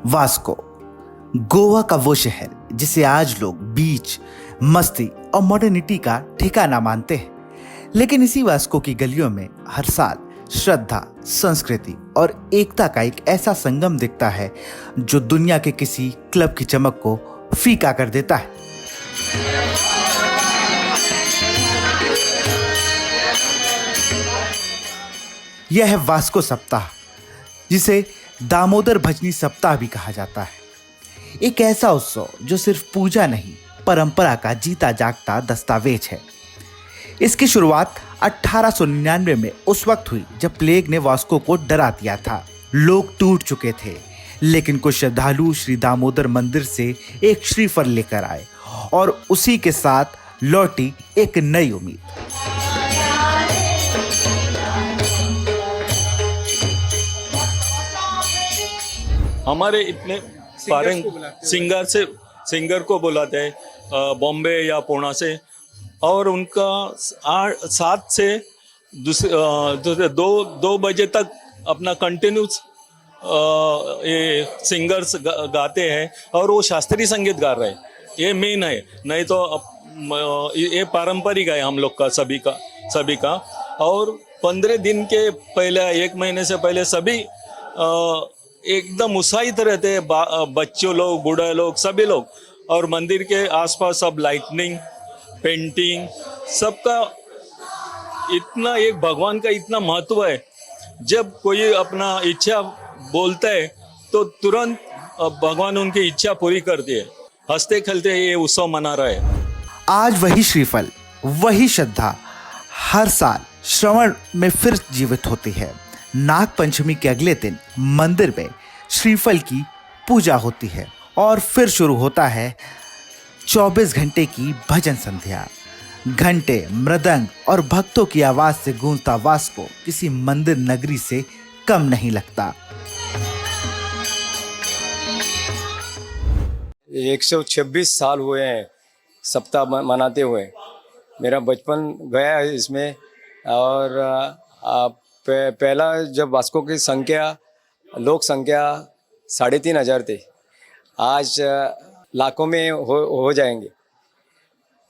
Vasco Goa का वो शहर जिसे आज लोग बीच, मस्ती और मॉडर्निटी का ठिकाना मानते हैं, लेकिन इसी वास्को की गलियों में हर साल श्रद्धा, संस्कृति और एकता का एक ऐसा संगम दिखता है जो दुनिया के किसी क्लब की चमक को फीका कर देता है। यह है वास्को सप्ताह, जिसे दामोदर भजनी सप्ताह भी कहा जाता है। एक ऐसा उत्सव जो सिर्फ पूजा नहीं, परंपरा का जीता जागता दस्तावेज है। इसकी शुरुआत 1899 में उस वक्त हुई जब प्लेग ने वास्को को डरा दिया था। लोग टूट चुके थे, लेकिन कुछ श्रद्धालु श्री दामोदर मंदिर से एक श्रीफल लेकर आए और उसी के साथ लौटी एक नई उम्मीद। हमारे इतने सिंगर को बुलाते हैं बॉम्बे या पुणे से, और उनका 7 से दूसरे 2 बजे तक अपना कंटिन्यूस ये सिंगर्स गाते हैं और वो शास्त्रीय संगीत गा रहे हैं। ये मेन है, नहीं तो ये पारंपरिक है हम लोग का सभी का। और 15 दिन के पहले, 1 महीने से पहले सभी एकदम उत्साहित रहते हैं, बच्चों लोग, बूढ़े लोग, सभी लोग। और मंदिर के आसपास सब लाइटनिंग, पेंटिंग, सबका इतना, एक भगवान का इतना महत्व है। जब कोई अपना इच्छा बोलता है तो तुरंत भगवान उनकी इच्छा पूरी करती है। हंसते खेलते ये उत्सव मना रहा है। आज वही श्रीफल, वही श्रद्धा हर साल श्रावण में फिर जीवित होती है। नाग पंचमी के अगले दिन मंदिर में श्रीफल की पूजा होती है और फिर शुरू होता है 24 घंटे की भजन संध्या। घंटे, मृदंग और भक्तों की आवाज से गूंजता वास्को किसी मंदिर नगरी से कम नहीं लगता। 126 साल हुए हैं सप्ताह मनाते हुए। मेरा बचपन गया है इसमें। और पहला जब वास्को की लोक संख्या 3500 थे, आज लाखों में हो जाएंगे।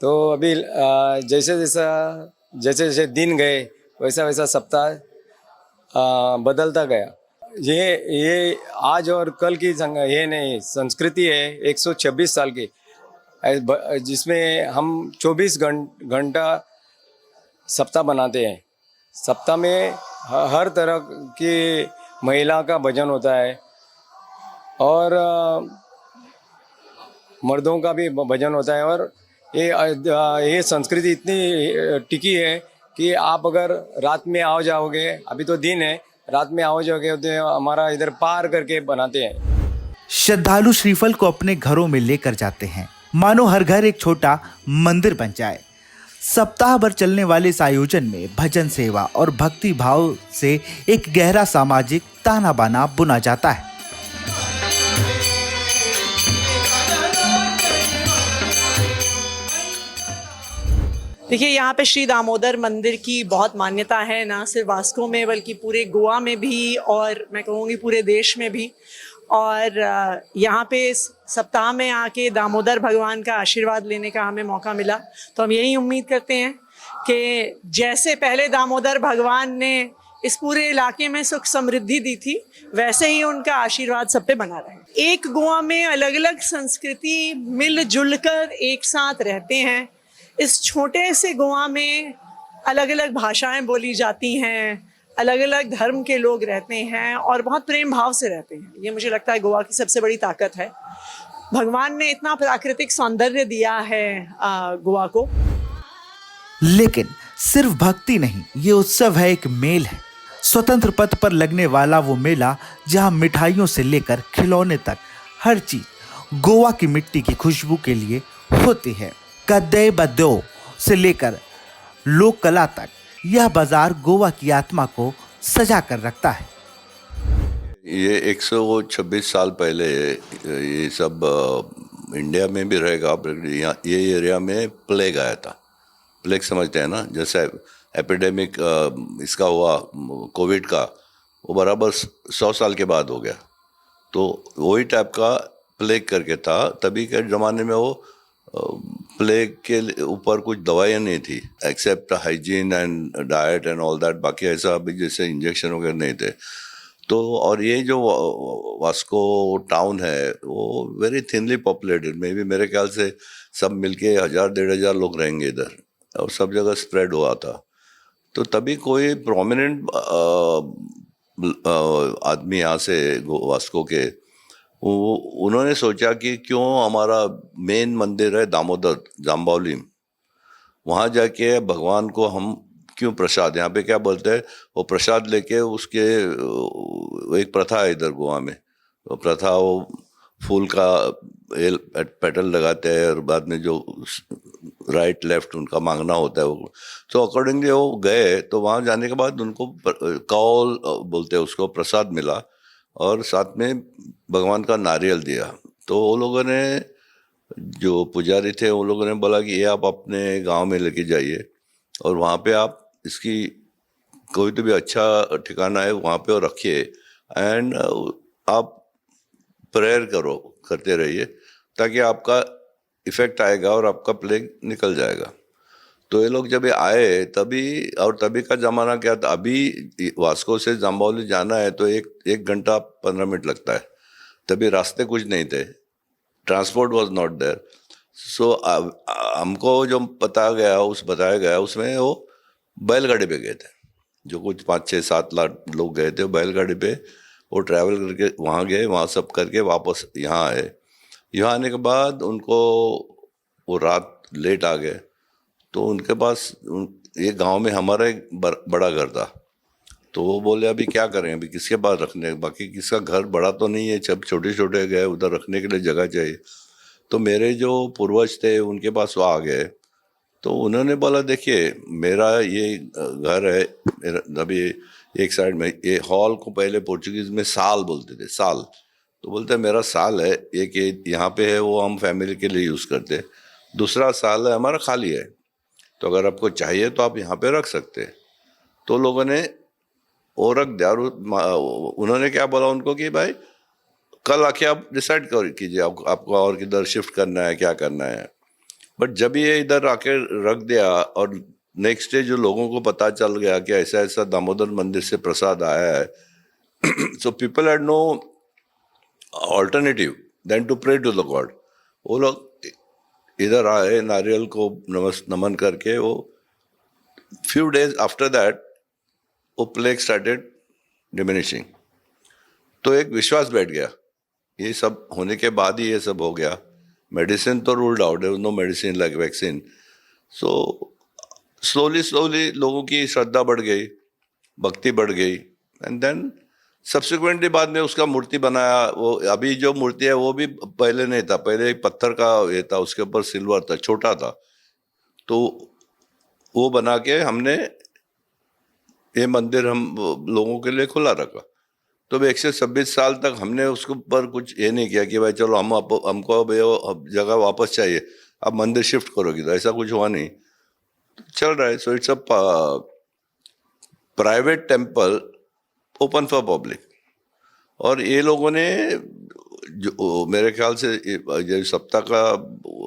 तो अभी जैसे जैसे दिन गए वैसा वैसा सप्ताह बदलता गया। ये आज और कल की ये नहीं, संस्कृति है 126 साल की, जिसमें हम 24 घंटा सप्ताह बनाते हैं। सप्ताह में हर तरह की महिला का भजन होता है और मर्दों का भी भजन होता है। और ये संस्कृति इतनी टिकी है कि आप अगर रात में आओ जाओगे, अभी तो दिन है, रात में आओ जाओगे तो हमारा इधर पार करके बनाते हैं। श्रद्धालु श्रीफल को अपने घरों में लेकर जाते हैं, मानो हर घर एक छोटा मंदिर बन जाए। सप्ताह भर चलने वाले इस आयोजन में भजन, सेवा और भक्ति भाव से एक गहरा सामाजिक ताना बाना बुना जाता है। देखिए, यहाँ पे श्री दामोदर मंदिर की बहुत मान्यता है, ना सिर्फ वास्को में बल्कि पूरे गोवा में भी, और मैं कहूँगी पूरे देश में भी। और यहाँ पे इस सप्ताह में आके दामोदर भगवान का आशीर्वाद लेने का हमें मौका मिला। तो हम यही उम्मीद करते हैं कि जैसे पहले दामोदर भगवान ने इस पूरे इलाके में सुख समृद्धि दी थी, वैसे ही उनका आशीर्वाद सब पे बना रहे। एक गोवा में अलग अलग संस्कृति मिलजुल कर एक साथ रहते हैं। इस छोटे से गोवा में अलग अलग भाषाएं बोली जाती हैं, अलग अलग धर्म के लोग रहते हैं और बहुत प्रेम भाव से रहते हैं। ये मुझे लगता है गोवा की सबसे बड़ी ताकत है। भगवान ने इतना प्राकृतिक सौंदर्य दिया है गोवा को। लेकिन सिर्फ भक्ति नहीं, ये उत्सव है, एक मेल है। स्वतंत्र पथ पर लगने वाला वो मेला जहां मिठाइयों से लेकर खिलौने तक हर चीज गोवा की मिट्टी की खुशबू के लिए होती है। कद्दे बद्दो से लेकर लोक कला तक यह बाजार गोवा की आत्मा को सजा कर रखता है। ये 126 साल पहले ये सब इंडिया में भी रहेगा। ये एरिया में प्लेग आया था। प्लेग समझते हैं ना, जैसे एपिडेमिक इसका हुआ कोविड का, वो बराबर 100 साल के बाद हो गया। तो वही टाइप का प्लेग करके था। तभी के ज़माने में वो प्लेग के ऊपर कुछ दवाइयाँ नहीं थी except hygiene and diet and all that. बाकी ऐसा अभी जैसे इंजेक्शन वगैरह नहीं थे। तो और ये जो वास्को टाउन है वो very thinly populated, may be मेरे ख्याल से सब मिलके 1000-1500 लोग रहेंगे इधर, और सब जगह स्प्रेड हुआ था। तो तभी कोई प्रोमिनेंट आदमी यहाँ से वास्को के, वो उन्होंने सोचा कि क्यों हमारा मेन मंदिर है दामोदर जाम्बावली, वहाँ जाके भगवान को हम क्यों प्रसाद, यहाँ पे क्या बोलते हैं वो प्रसाद लेके उसके, एक प्रथा है इधर गोवा में, वो प्रथा वो फूल का पेटल लगाते हैं और बाद में जो राइट लेफ्ट उनका मांगना होता है वो। तो अकॉर्डिंगली वो गए, तो वहाँ जाने के बाद उनको कौल बोलते हैं उसको, प्रसाद मिला और साथ में भगवान का नारियल दिया। तो वो लोगों ने, जो पुजारी थे उन लोगों ने बोला कि ये आप अपने गांव में लेके जाइए और वहाँ पे आप इसकी कोई तो भी अच्छा ठिकाना है वहाँ पे और रखिए एंड आप प्रेयर करते रहिए ताकि आपका इफेक्ट आएगा और आपका प्लेग निकल जाएगा। तो ये लोग जब ये आए तभी, और तभी का ज़माना क्या था, अभी वास्को से जाम्बावली जाना है तो एक घंटा 15 मिनट लगता है, तभी रास्ते कुछ नहीं थे, ट्रांसपोर्ट वाज नॉट देयर। सो हमको जो बताया गया उसमें वो बैलगाड़ी पे गए थे, जो कुछ 5-6-7 लाख लोग गए थे बैलगाड़ी पे, वो ट्रैवल करके वहाँ गए, वहाँ सब करके वापस यहाँ आए। यहाँ आने के बाद उनको वो रात लेट आ गए, तो उनके पास ये गांव में हमारा एक बड़ा घर था, तो वो बोले अभी क्या करें, अभी किसके पास रखने, बाकी किसका घर बड़ा तो नहीं है, सब छोटे छोटे गए, उधर रखने के लिए जगह चाहिए। तो मेरे जो पूर्वज थे उनके पास वो आ गए, तो उन्होंने बोला देखिए मेरा ये घर है, मेरा अभी एक साइड में ये हॉल को पहले पोर्चुगीज में साल बोलते थे, साल, तो बोलते मेरा साल है, एक यहाँ पे है वो हम फैमिली के लिए यूज़ करते हैं, दूसरा साल है हमारा खाली है, तो अगर आपको चाहिए तो आप यहाँ पे रख सकते हैं। तो लोगों ने वो रख दिया और उन्होंने क्या बोला उनको कि भाई कल आके आप डिसाइड कीजिए आपको और किधर शिफ्ट करना है, क्या करना है। बट जब ये इधर आके रख दिया और नेक्स्ट डे जो लोगों को पता चल गया कि ऐसा ऐसा दामोदर मंदिर से प्रसाद आया है, so people had no alternative then to pray to the god. वो लोग इधर आए, नारियल को नमन करके, वो फ्यू डेज आफ्टर दैट वो प्लेग स्टार्टेड डिमिनिशिंग। तो एक विश्वास बैठ गया, ये सब होने के बाद ही ये सब हो गया। मेडिसिन तो ruled out, there was no medicine like vaccine. So slowly लोगों की श्रद्धा बढ़ गई, भक्ति बढ़ गई, एंड देन सब्सिक्वेंटली बाद में उसका मूर्ति बनाया। वो अभी जो मूर्ति है वो भी पहले नहीं था, पहले एक पत्थर का ये था, उसके ऊपर सिल्वर था, छोटा था, तो वो बना के हमने ये मंदिर हम लोगों के लिए खुला रखा। तो 126 साल तक हमने उसके ऊपर कुछ ये नहीं किया कि भाई चलो हमको अब ये जगह वापस चाहिए, अब मंदिर शिफ्ट करोगे, तो ऐसा कुछ हुआ नहीं, चल रहा है। So it's a private temple open for public. और ये लोगों ने जो मेरे ख्याल से जो सप्ताह का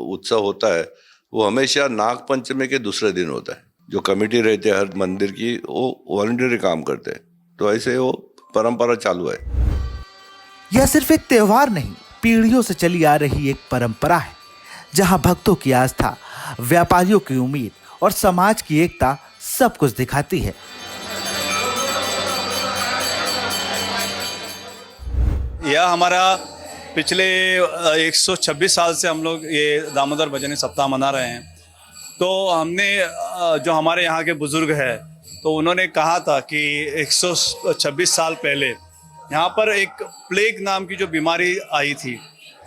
उत्सव होता है वो हमेशा नाग पंचमी के दूसरे दिन होता है। जो कमेटी रहती है हर मंदिर की, वो वॉलंटियरी काम करते हैं, तो ऐसे वो परंपरा चालू है। यह सिर्फ एक त्योहार नहीं, पीढ़ियों से चली आ रही एक परंपरा है, जहां भक्तों की आस्था, व्यापारियों की उम्मीद और समाज की एकता सब कुछ दिखाती है। यह हमारा पिछले 126 साल से हम लोग ये दामोदर भजनी सप्ताह मना रहे हैं। तो हमने जो हमारे यहाँ के बुजुर्ग हैं, तो उन्होंने कहा था कि 126 साल पहले यहाँ पर एक प्लेग नाम की जो बीमारी आई थी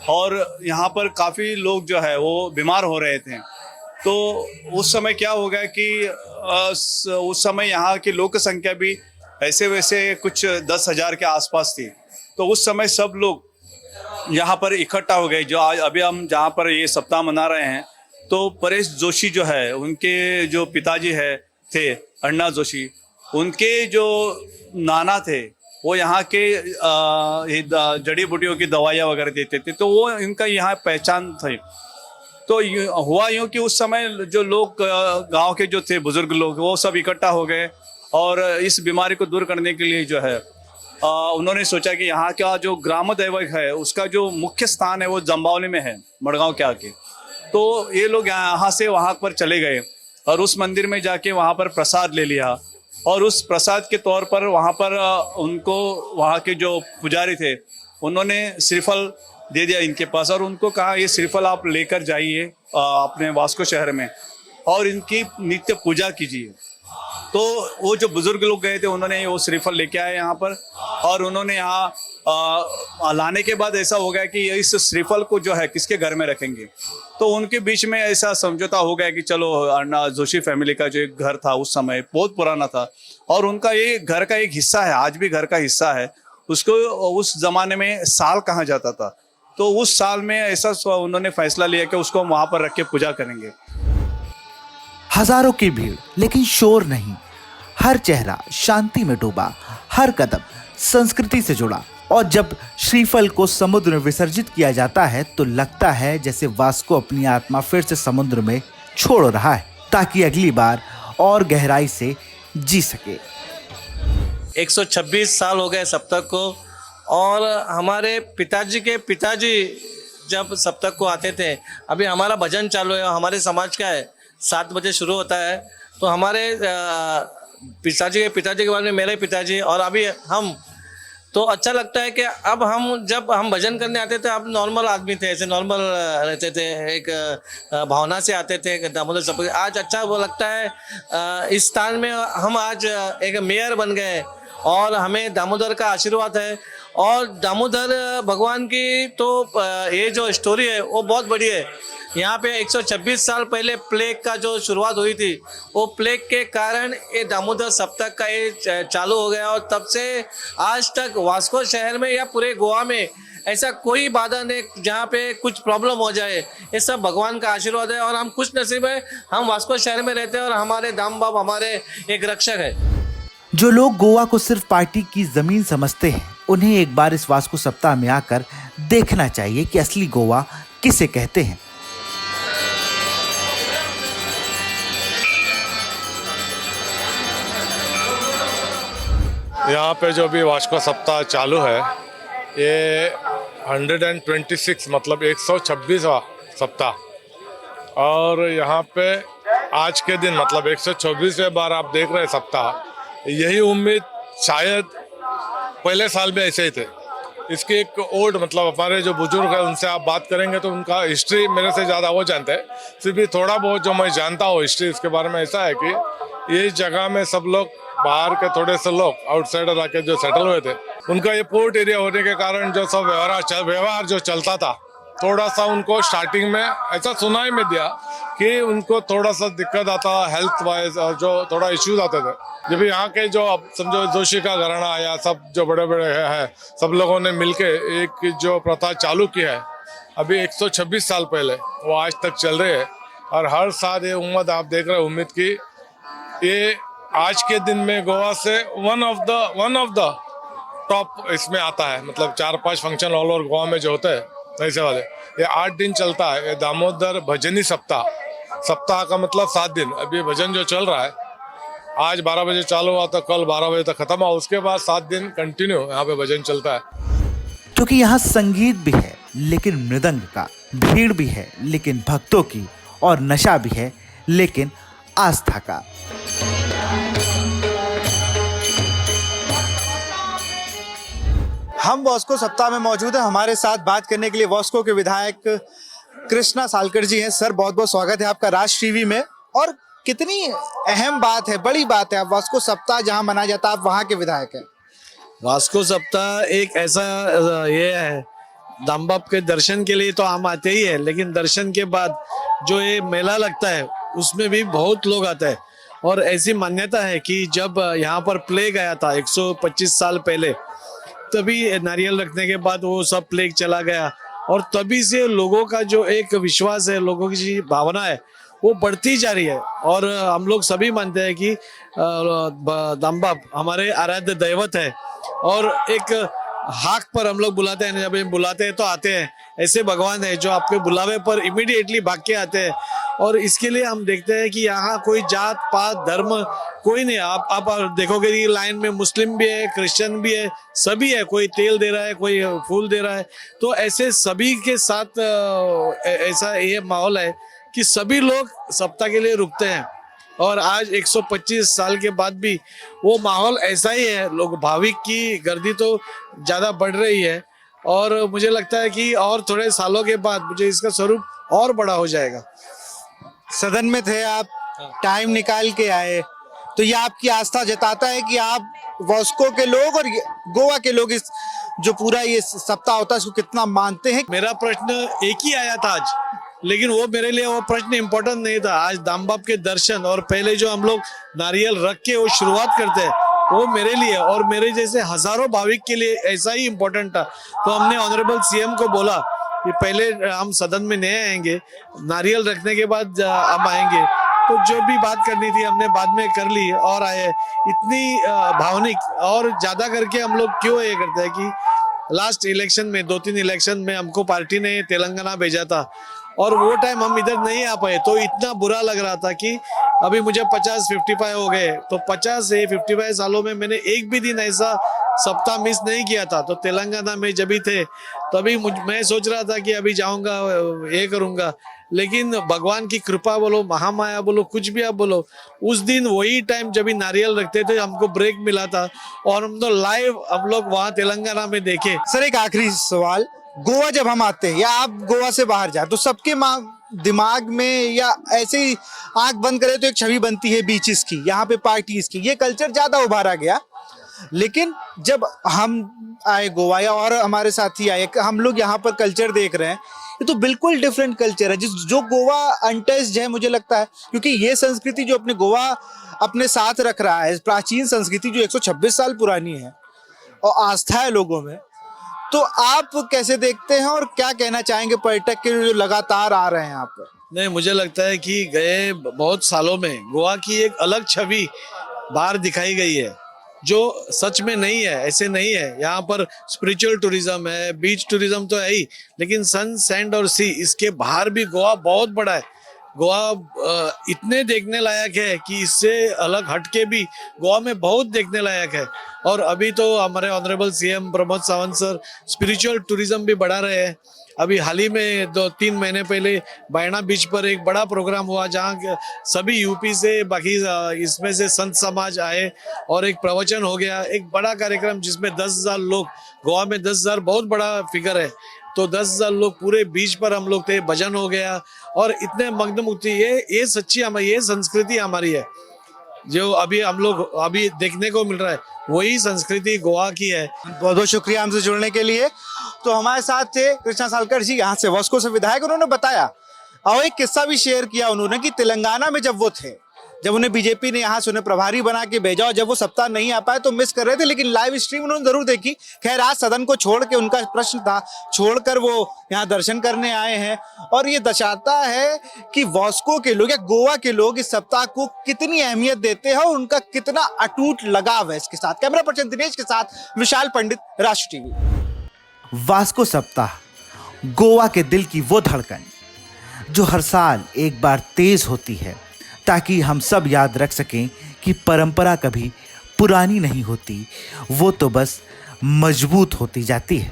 और यहाँ पर काफ़ी लोग जो है वो बीमार हो रहे थे। तो उस समय क्या हो गया कि उस समय यहाँ की लोक संख्या भी ऐसे वैसे कुछ 10,000 के आसपास थी। तो उस समय सब लोग यहाँ पर इकट्ठा हो गए। जो आज अभी हम जहाँ पर ये सप्ताह मना रहे हैं, तो परेश जोशी जो है, उनके जो पिताजी थे अण्णा जोशी, उनके जो नाना थे वो यहाँ के जड़ी बूटियों की दवाइयाँ वगैरह देते थे, तो वो इनका यहाँ पहचान थी। तो हुआ यूँ कि उस समय जो लोग गांव के जो थे बुजुर्ग लोग, वो सब इकट्ठा हो गए और इस बीमारी को दूर करने के लिए जो है उन्होंने सोचा कि यहाँ का जो ग्राम दैवक है उसका जो मुख्य स्थान है वो जम्बावली में है, मड़गांव के आगे। तो ये लोग यहाँ से वहाँ पर चले गए और उस मंदिर में जाके वहाँ पर प्रसाद ले लिया, और उस प्रसाद के तौर पर वहाँ पर उनको वहाँ के जो पुजारी थे उन्होंने श्रीफल दे दिया इनके पास, और उनको कहा ये श्रीफल आप लेकर जाइए अपने वास्को शहर में और इनकी नित्य पूजा कीजिए। तो वो जो बुजुर्ग लोग गए थे उन्होंने वो श्रीफल लेके आए यहाँ पर, और उन्होंने यहाँ लाने के बाद ऐसा हो गया कि इस श्रीफल को जो है किसके घर में रखेंगे। तो उनके बीच में ऐसा समझौता हो गया कि चलो अन्ना जोशी फैमिली का जो एक घर था उस समय बहुत पुराना था और उनका ये घर का एक हिस्सा है, आज भी घर का हिस्सा है, उसको उस जमाने में साल कहा जाता था। तो उस साल में ऐसा उन्होंने फैसला लिया कि उसको वहां पर रख के पूजा करेंगे। हजारों की भीड़, लेकिन शोर नहीं। हर चेहरा शांति में डूबा, हर कदम संस्कृति से जुड़ा। और जब श्रीफल को समुद्र में विसर्जित किया जाता है तो लगता है जैसे वास्को अपनी आत्मा फिर से समुद्र में छोड़ रहा है, ताकि अगली बार और गहराई से जी सके। 126 साल हो गए सप्तक को, और हमारे पिताजी के पिताजी जब सप्तक को आते थे, अभी हमारा भजन चालू है, हमारे समाज का है, 7 बजे शुरू होता है। तो हमारे पिताजी के बाद में मेरे पिताजी और अभी हम, तो अच्छा लगता है कि अब हम जब हम भजन करने आते थे, अब नॉर्मल आदमी थे, ऐसे नॉर्मल रहते थे, एक भावना से आते थे दामोदर सप्तक। आज अच्छा वो लगता है इस स्थान में हम आज एक मेयर बन गए और हमें दामोदर का आशीर्वाद है। और दामोदर भगवान की तो ये जो स्टोरी है वो बहुत बड़ी है। यहाँ पे 126 साल पहले प्लेग का जो शुरुआत हुई थी, वो प्लेग के कारण ये दामोदर सप्तक का ये चालू हो गया, और तब से आज तक वास्को शहर में या पूरे गोवा में ऐसा कोई बाधा नहीं जहाँ पे कुछ प्रॉब्लम हो जाए। ये सब भगवान का आशीर्वाद है और हम खुश नसीब है, हम वास्को शहर में रहते हैं और हमारे दाम बाप हमारे एक रक्षक है। जो लोग गोवा को सिर्फ पार्टी की जमीन समझते हैं, उन्हें एक बार इस वास्को सप्ताह में आकर देखना चाहिए कि असली गोवा किसे कहते हैं। यहाँ पे जो भी वास्को सप्ताह चालू है, ये 126 मतलब 126वां सप्ताह, और यहाँ पे आज के दिन मतलब 124वें बार आप देख रहे हैं सप्ताह। यही उम्मीद शायद पहले साल में ऐसे ही थे। इसकी एक ओल्ड मतलब हमारे जो बुजुर्ग हैं उनसे आप बात करेंगे तो उनका हिस्ट्री मेरे से ज़्यादा वो जानते हैं, फिर भी थोड़ा बहुत जो मैं जानता हूँ हिस्ट्री इसके बारे में, ऐसा है कि ये जगह में सब लोग बाहर के थोड़े से लोग आउटसाइडर आके जो सेटल हुए थे, उनका ये पोर्ट एरिया होने के कारण जो सब व्यवहार जो चलता था, थोड़ा सा उनको स्टार्टिंग में ऐसा सुनाई में दिया कि उनको थोड़ा सा दिक्कत आता, हेल्थ वाइज और जो थोड़ा इश्यूज आते थे। जब यहाँ के जो अब समझो जोशी का घराना आया, सब जो बड़े बड़े हैं, सब लोगों ने मिलके एक जो प्रथा चालू की है अभी 126 साल पहले, वो आज तक चल रही है। और हर साल ये उम्मीद आप देख रहे हैं, उम्मीद की ये आज के दिन में गोवा से वन ऑफ द टॉप इसमें आता है। मतलब 4-5 फंक्शन ऑल ओवर गोवा में जो होते हैं ऐसे वाले, ये 8 दिन चलता है। ये दामोदर भजनी सप्ताह का मतलब 7 दिन। अभी भजन जो चल रहा है, आज 12 बजे चालू हुआ तो कल 12 बजे तक खत्म हुआ, उसके बाद 7 दिन कंटिन्यू यहाँ पे भजन चलता है। क्योंकि यहाँ संगीत भी है लेकिन मृदंग का, भीड़ भी है लेकिन भक्तों की, और नशा भी है लेकिन आस्था का। हम वास्को सप्ताह में मौजूद हैं। हमारे साथ बात करने के लिए वास्को के विधायक कृष्णा सालकर जी हैं। सर, बहुत बहुत स्वागत है आपका राज टीवी में। और कितनी अहम बात है, बड़ी बात है, आप वास्को सप्ताह जहां मनाया जाता है, आप वहां के विधायक हैं। वास्को सप्ताह एक ऐसा ये है, दाम बाप के दर्शन के लिए तो हम आते ही है, लेकिन दर्शन के बाद जो ये मेला लगता है उसमें भी बहुत लोग आते हैं। और ऐसी मान्यता है कि जब यहाँ पर प्लेग आया था 125 साल पहले, तभी नारियल रखने के बाद वो सब प्लेग चला गया, और तभी से लोगों का जो एक विश्वास है, लोगों की भावना है, वो बढ़ती जा रही है। और हम लोग सभी मानते हैं कि दाम बाप हमारे आराध्य दैवत है, और एक हाक पर हम लोग बुलाते हैं, जब बुलाते हैं तो आते हैं। ऐसे भगवान है जो आपके बुलावे पर इमीडिएटली भाग के आते हैं। और इसके लिए हम देखते हैं कि यहाँ कोई जात पात धर्म कोई नहीं। आप देखोगे कि लाइन में मुस्लिम भी है, क्रिश्चियन भी है, सभी है। कोई तेल दे रहा है, कोई फूल दे रहा है। तो ऐसे सभी के साथ ऐसा ये माहौल है कि सभी लोग सप्ताह के लिए रुकते हैं। और आज 125 साल के बाद भी वो माहौल ऐसा ही है। लोग भाविक की गर्दी तो ज़्यादा बढ़ रही है और मुझे लगता है कि और थोड़े सालों के बाद मुझे इसका स्वरूप और बड़ा हो जाएगा। सदन में थे आप, टाइम निकाल के आए, तो ये आपकी आस्था जताता है कि आप वास्को के लोग और गोवा के लोग इस जो पूरा ये सप्ताह होता है इसको कितना मानते हैं। मेरा प्रश्न एक ही आया था आज, लेकिन वो मेरे लिए वो प्रश्न इम्पोर्टेंट नहीं था। आज दाम बाप के दर्शन और पहले जो हम लोग नारियल रख के वो शुरुआत करते हैं वो मेरे लिए और मेरे जैसे हजारों भाविक के लिए ऐसा ही इम्पोर्टेंट था। तो हमने ऑनरेबल सीएम को बोला कि पहले हम सदन में नहीं आएंगे, नारियल रखने के बाद हम आएंगे। तो जो भी बात करनी थी हमने बाद में कर ली और आए। इतनी भावनिक और ज्यादा करके हम लोग क्यों ये करते हैं कि लास्ट इलेक्शन में 2-3 इलेक्शन में हमको पार्टी ने तेलंगाना भेजा था और वो टाइम हम इधर नहीं आ पाए। तो इतना बुरा लग रहा था कि अभी मुझे 55 हो गए, तो 50 से 55 सालों में मैंने एक भी दिन ऐसा सप्ताह मिस नहीं किया था। तो तेलंगाना में जब भी थे तभी मैं सोच रहा था कि अभी जाऊंगा ये करूंगा, लेकिन भगवान की कृपा बोलो, महामाया बोलो, कुछ भी आप बोलो, उस दिन वही टाइम जब भी नारियल रखते थे हमको ब्रेक मिला था और हम तो लाइव हम लोग वहाँ तेलंगाना में देखे। सर एक आखिरी सवाल, गोवा जब हम आते हैं या आप गोवा से बाहर जाए तो सबके दिमाग में या ऐसे ही आंख बंद करे तो एक छवि बनती है बीचेस की, यहाँ पे पार्टीज की, ये कल्चर ज्यादा उभारा गया। लेकिन जब हम आए गोवा या और हमारे साथी आए, हम लोग यहाँ पर कल्चर देख रहे हैं, ये तो बिल्कुल डिफरेंट कल्चर है जो गोवा अनटच्ड है मुझे लगता है, क्योंकि ये संस्कृति जो अपने गोवा अपने साथ रख रहा है, प्राचीन संस्कृति जो 126 साल पुरानी है और आस्था है लोगों में। तो आप कैसे देखते हैं और क्या कहना चाहेंगे पर्यटक के जो लगातार आ रहे हैं यहाँ पर? नहीं, मुझे लगता है कि गए बहुत सालों में गोवा की एक अलग छवि बाहर दिखाई गई है जो सच में नहीं है। ऐसे नहीं है। यहाँ पर स्पिरिचुअल टूरिज्म है, बीच टूरिज्म तो है ही, लेकिन सन, सैंड और सी, इसके बाहर भी गोवा बहुत बड़ा है। गोवा इतने देखने लायक है कि इससे अलग हटके भी गोवा में बहुत देखने लायक है। और अभी तो हमारे honourable CM Pramod Sawant sir spiritual tourism भी बढ़ा रहे हैं। अभी हाल ही में 2-3 महीने पहले बायना बीच पर एक बड़ा प्रोग्राम हुआ जहाँ सभी यूपी से, बाकी इसमें से संत समाज आए और एक प्रवचन हो गया, एक बड़ा कार्यक्रम जिसमें 10,000 लोग, गोवा में 10,000 बहुत बड़ा फिगर है, तो 10,000 लोग पूरे बीच पर हम लोग थे, भजन हो गया और इतने मग्नमुक्ति। ये सच्ची हमारी ये संस्कृति हमारी है जो अभी हम लोग अभी देखने को मिल रहा है, वही संस्कृति गोवा की है। बहुत बहुत शुक्रिया हमसे जुड़ने के लिए। तो हमारे साथ थे कृष्णा सालकर जी, यहाँ से वास्को से विधायक। उन्होंने बताया और एक किस्सा भी शेयर किया उन्होंने कि तेलंगाना में जब वो थे, जब उन्हें बीजेपी ने यहाँ से उन्हें प्रभारी बना के भेजा और जब वो सप्ताह नहीं आ पाए तो मिस कर रहे थे, लेकिन लाइव स्ट्रीम उन्होंने जरूर देखी। खैर आज सदन को छोड़ के, उनका प्रश्न था, छोड़कर वो यहाँ दर्शन करने आए हैं और ये दर्शाता है कि वास्को के लोग या गोवा के लोग इस सप्ताह को कितनी अहमियत देते हैं और उनका कितना अटूट लगाव है इसके साथ। कैमरा पर्सन दिनेश के साथ विशाल पंडित, राष्ट्र टीवी। वास्को सप्ताह, गोवा के दिल की वो धड़कन जो हर साल एक बार तेज होती है ताकि हम सब याद रख सकें कि परंपरा कभी पुरानी नहीं होती, वो तो बस मजबूत होती जाती है।